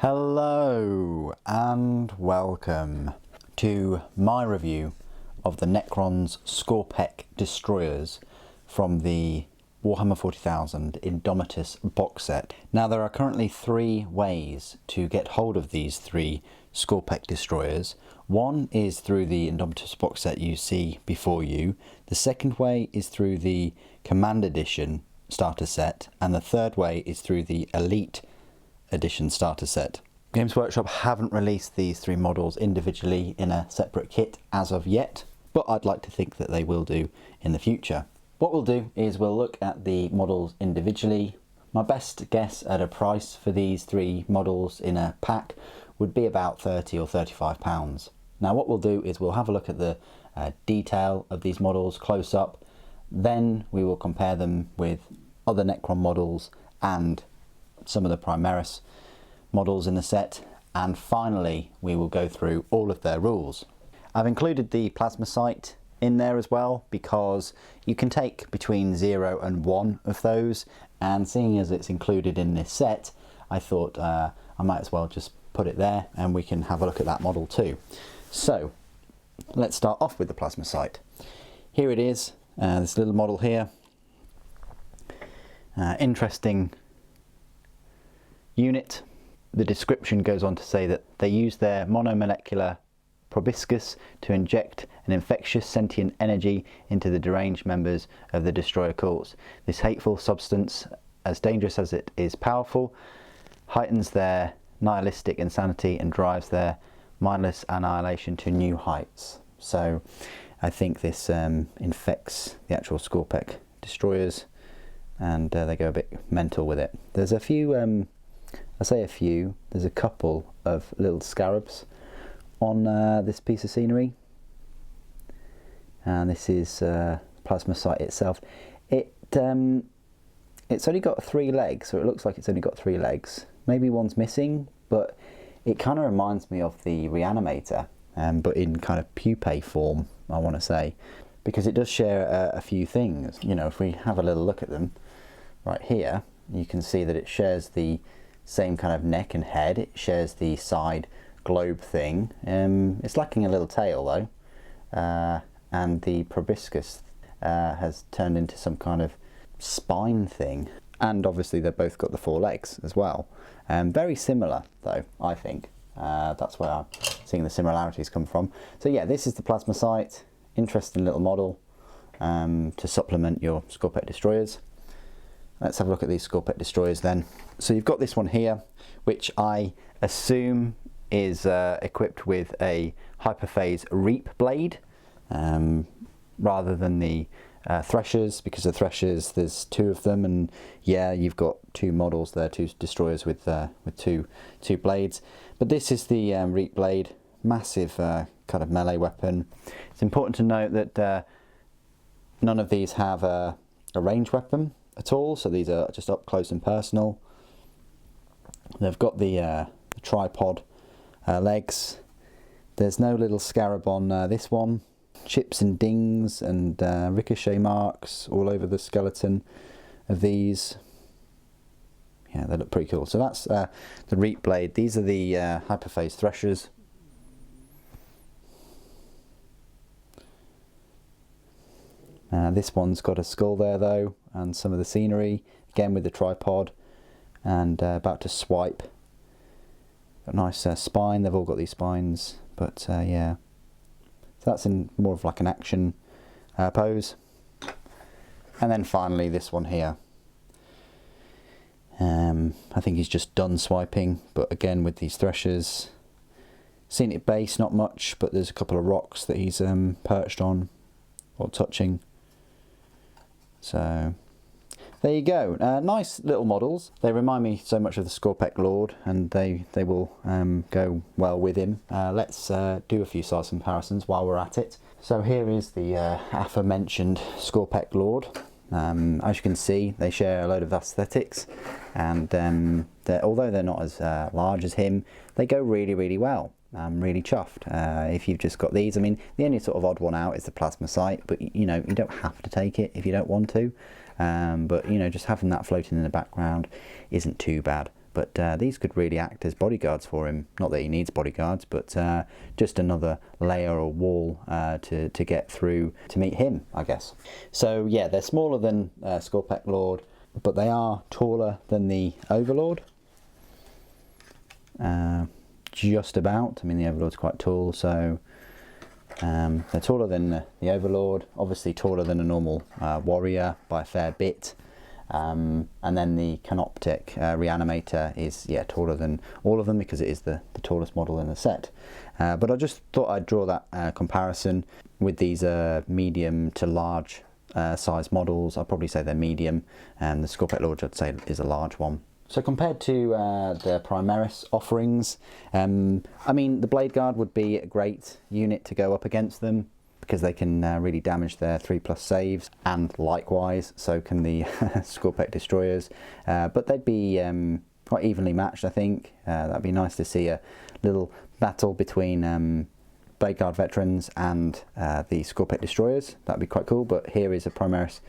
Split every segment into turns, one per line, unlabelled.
Hello and welcome to my review of the Necrons Skorpekh Destroyers from the Warhammer 40,000 INDOMITUS box set. Now there are currently three ways to get hold of these three Skorpekh Destroyers. One is through the INDOMITUS box set you see before you. The second way is through the Command Edition starter set, and the third way is through the Elite Edition starter set. Games Workshop haven't released these three models individually in a separate kit as of yet, but I'd like to think that they will do in the future. What we'll do is we'll look at the models individually. My best guess at a price for these three models in a pack would be about £30 or £35. Now what we'll do is we'll have a look at the detail of these models close up, then we will compare them with other Necron models and some of the Primaris models in the set, and finally we will go through all of their rules. I've included the plasma sight in there as well because you can take between 0 and 1 of those, and seeing as it's included in this set, I thought I might as well just put it there and we can have a look at that model too. So let's start off with the plasma sight. Here it is, this little model here. Interesting unit. The description goes on to say that they use their monomolecular proboscis to inject an infectious sentient energy into the deranged members of the destroyer cores. This hateful substance, as dangerous as it is powerful, heightens their nihilistic insanity and drives their mindless annihilation to new heights. So I think this infects the actual Skorpekh Destroyers, and they go a bit mental with it. There's a few, I say a few, there's a couple of little scarabs on this piece of scenery, and this is plasma sight itself. It's only got 3 legs, so it looks like it's only got 3 legs. Maybe one's missing, but it kind of reminds me of the Reanimator, but in kind of pupae form, I want to say, because it does share a few things. You know, if we have a little look at them right here, you can see that it shares the same kind of neck and head. It shares the side globe thing. It's lacking a little tail though, and the proboscis has turned into some kind of spine thing, and obviously they've both got the 4 legs as well. Very similar though, I think. That's where I'm seeing the similarities come from. So yeah, this is the plasma sight. Interesting little model to supplement your Skorpekh Destroyers. Let's have a look at these Skorpekh Destroyers then. So you've got this one here, which I assume is equipped with a Hyperphase Reap blade rather than the Threshers, because the Threshers, there's 2 of them, and yeah, you've got 2 models there, 2 Destroyers with two blades. But this is the Reap blade, massive kind of melee weapon. It's important to note that none of these have a range weapon at all, so these are just up close and personal. They've got the tripod legs. There's no little scarab on this one. Chips and dings and ricochet marks all over the skeleton of these. Yeah, they look pretty cool. So that's the Reap blade. These are the Hyperphase Threshers. This one's got a skull there though, and some of the scenery, again with the tripod, and about to swipe. Got a nice spine. They've all got these spines, but yeah. So that's in more of like an action pose. And then finally this one here. I think he's just done swiping, but again with these Threshers. Seen it base, not much, but there's a couple of rocks that he's perched on or touching. So there you go. Nice little models. They remind me so much of the Skorpekh Lord, and they will go well with him. Let's do a few size comparisons while we're at it. So here is the aforementioned Skorpekh Lord. As you can see, they share a load of aesthetics, and although they're not as large as him, they go really well. I'm really chuffed if you've just got these. I mean, the only sort of odd one out is the plasma sight, but you know, you don't have to take it if you don't want to. But you know, just having that floating in the background isn't too bad. but these could really act as bodyguards for him. Not that he needs bodyguards, but just another layer or wall to get through to meet him, I guess. So yeah, they're smaller than Skorpekh Lord, but they are taller than the Overlord. Just about. I mean, the Overlord's quite tall, so they're taller than the Overlord, obviously taller than a normal warrior by a fair bit. And then the Canoptek Reanimator is taller than all of them because it is the tallest model in the set. But I just thought I'd draw that comparison with these medium to large size models. I'd probably say they're medium, and the Skorpekh Lord I'd say is a large one. So compared to the Primaris offerings, I mean, the Blade Guard would be a great unit to go up against them because they can really damage their 3+ saves, and likewise so can the Skorpekh Destroyers. But they'd be quite evenly matched, I think. That'd be nice to see a little battle between Blade Guard veterans and the Skorpekh Destroyers. That'd be quite cool. But here is a Primaris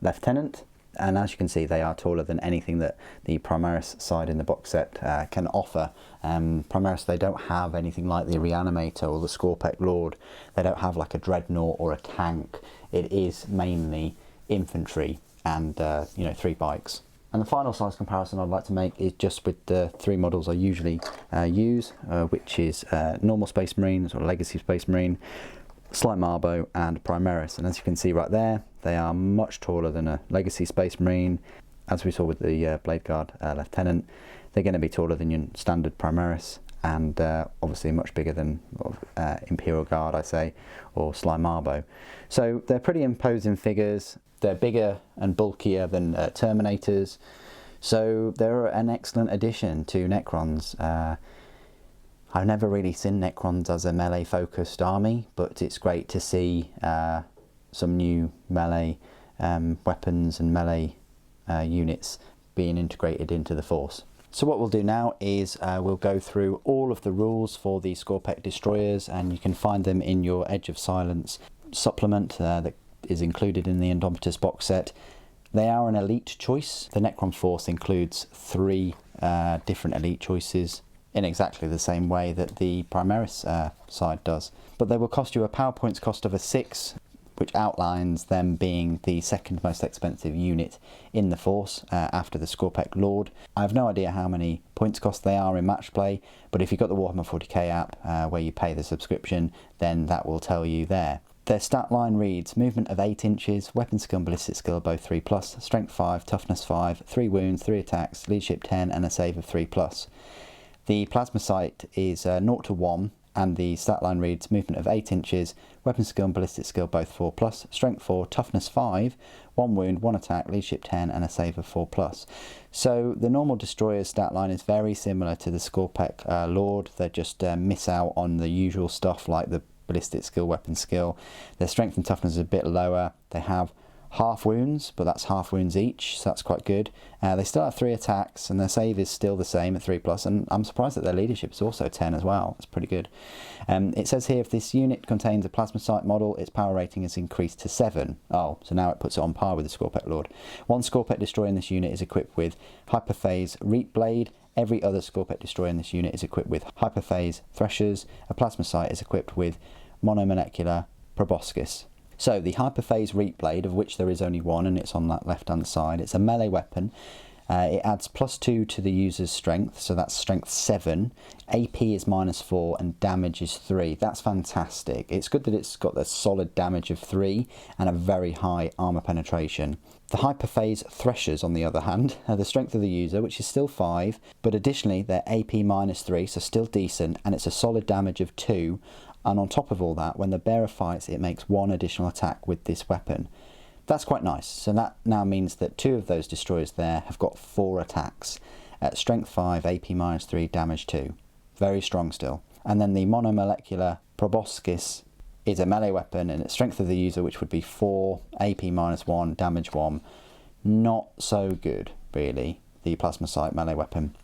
Lieutenant. And as you can see, they are taller than anything that the Primaris side in the box set can offer. Primaris, they don't have anything like the Reanimator or the Skorpekh Lord. They don't have like a Dreadnought or a tank. It is mainly infantry and 3 bikes. And the final size comparison I'd like to make is just with the 3 models I usually use, which is normal Space Marine, sort of Legacy Space Marine, Slight Marbo and Primaris. And as you can see right there, they are much taller than a Legacy Space Marine. As we saw with the Blade Guard Lieutenant, they're going to be taller than your standard Primaris, and obviously much bigger than Imperial Guard, I say, or Sly Marbo. So they're pretty imposing figures. They're bigger and bulkier than Terminators, so they're an excellent addition to Necrons. I've never really seen Necrons as a melee focused army, but it's great to see some new melee weapons and melee units being integrated into the force. So what we'll do now is we'll go through all of the rules for the Skorpekh Destroyers, and you can find them in your Edge of Silence supplement that is included in the Indomitus box set. They are an elite choice. The Necron force includes 3 different elite choices in exactly the same way that the Primaris side does. But they will cost you a power points cost of a 6, which outlines them being the second most expensive unit in the force after the Skorpekh Lord. I have no idea how many points cost they are in match play, but if you've got the Warhammer 40K app where you pay the subscription, then that will tell you there. Their stat line reads: movement of 8 inches, weapon skill and ballistic skill both 3+, strength 5, toughness 5, 3 wounds, 3 attacks, leadership 10 and a save of 3+. The plasma sight is 0 to 1, and the stat line reads: movement of 8 inches, weapon skill and ballistic skill both 4+, strength 4, toughness 5, 1 wound, 1 attack, leadership 10 and a save of 4+. So the normal Destroyer's stat line is very similar to the Skorpekh Lord. They just miss out on the usual stuff like the ballistic skill, weapon skill. Their strength and toughness is a bit lower. They have half wounds, but that's half wounds each, so that's quite good. They still have 3 attacks, and their save is still the same at 3+, and I'm surprised that their leadership is also 10 as well. It's pretty good. It says here, if this unit contains a plasma sight model, its power rating is increased to 7. Oh, so now it puts it on par with the Skorpekh Lord. One Skorpekh Destroyer in this unit is equipped with Hyperphase Reap Blade. Every other Skorpekh Destroyer in this unit is equipped with Hyperphase Threshers. A plasma sight is equipped with Monomolecular Proboscis. So the Hyperphase Reap Blade, of which there is only one, and it's on that left hand side, it's a melee weapon. It adds +2 to the user's strength, so that's strength 7. AP is -4 and damage is 3. That's fantastic. It's good that it's got the solid damage of 3 and a very high armor penetration. The Hyperphase Threshers, on the other hand, the strength of the user, which is still 5, but additionally they're AP -3, so still decent, and it's a solid damage of 2. And on top of all that, when the bearer fights, it makes 1 additional attack with this weapon. That's quite nice. So that now means that 2 of those destroyers there have got 4 attacks at strength 5, AP -3, damage 2. Very strong still. And then the Monomolecular Proboscis is a melee weapon, and its strength of the user, which would be 4, AP -1, damage 1. Not so good, really, the Plasma Sight melee weapon.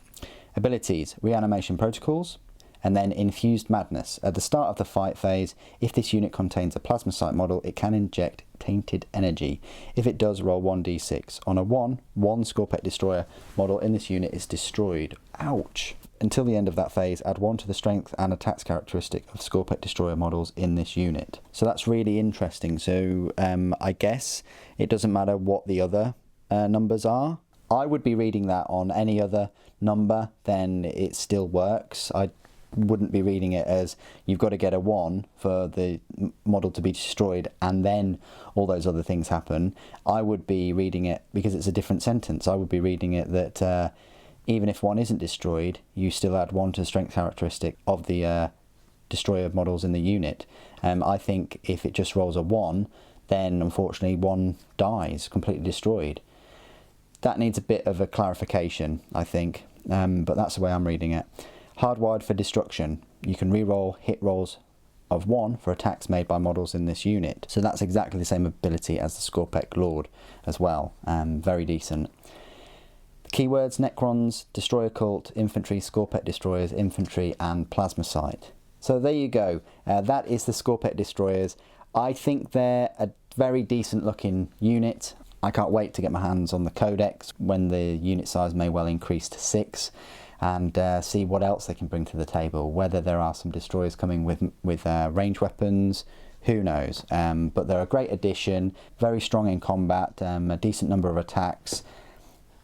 Abilities: Reanimation Protocols, And then Infused Madness. At the start of the fight phase, if this unit contains a Plasmacite model, it can inject tainted energy. If it does, roll 1d6. On a 1, one Skorpekh Destroyer model in this unit is destroyed. Ouch! Until the end of that phase, add 1 to the strength and attacks characteristic of Skorpekh Destroyer models in this unit. So that's really interesting. So I guess it doesn't matter what the other numbers are. I would be reading that on any other number, then it still works. I wouldn't be reading it as you've got to get a 1 for the model to be destroyed and then all those other things happen. I would be reading it, because it's a different sentence, I would be reading it that even if 1 isn't destroyed, you still add 1 to the strength characteristic of the destroyer models in the unit. I think if it just rolls a 1, then unfortunately 1 dies, completely destroyed. That needs a bit of a clarification, I think, but that's the way I'm reading it. Hardwired for Destruction. You can reroll hit rolls of 1 for attacks made by models in this unit. So that's exactly the same ability as the Skorpekh Lord as well. Very decent. Keywords: Necrons, Destroyer Cult, Infantry, Skorpekh Destroyers, Infantry and Plasmacite. So there you go. That is the Skorpekh Destroyers. I think they're a very decent looking unit. I can't wait to get my hands on the Codex when the unit size may well increase to 6. And see what else they can bring to the table. Whether there are some destroyers coming with range weapons, who knows. But they're a great addition, very strong in combat, a decent number of attacks.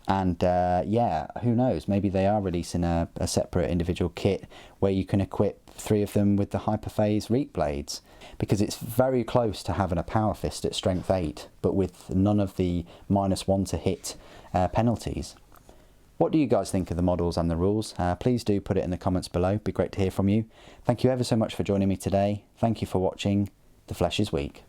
And yeah, who knows, maybe they are releasing a separate individual kit where you can equip 3 of them with the Hyperphase Reap Blades. Because it's very close to having a Power Fist at strength 8, but with none of the -1 to hit penalties. What do you guys think of the models and the rules? Please do put it in the comments below. It'd be great to hear from you. Thank you ever so much for joining me today. Thank you for watching. The Flesh is weak.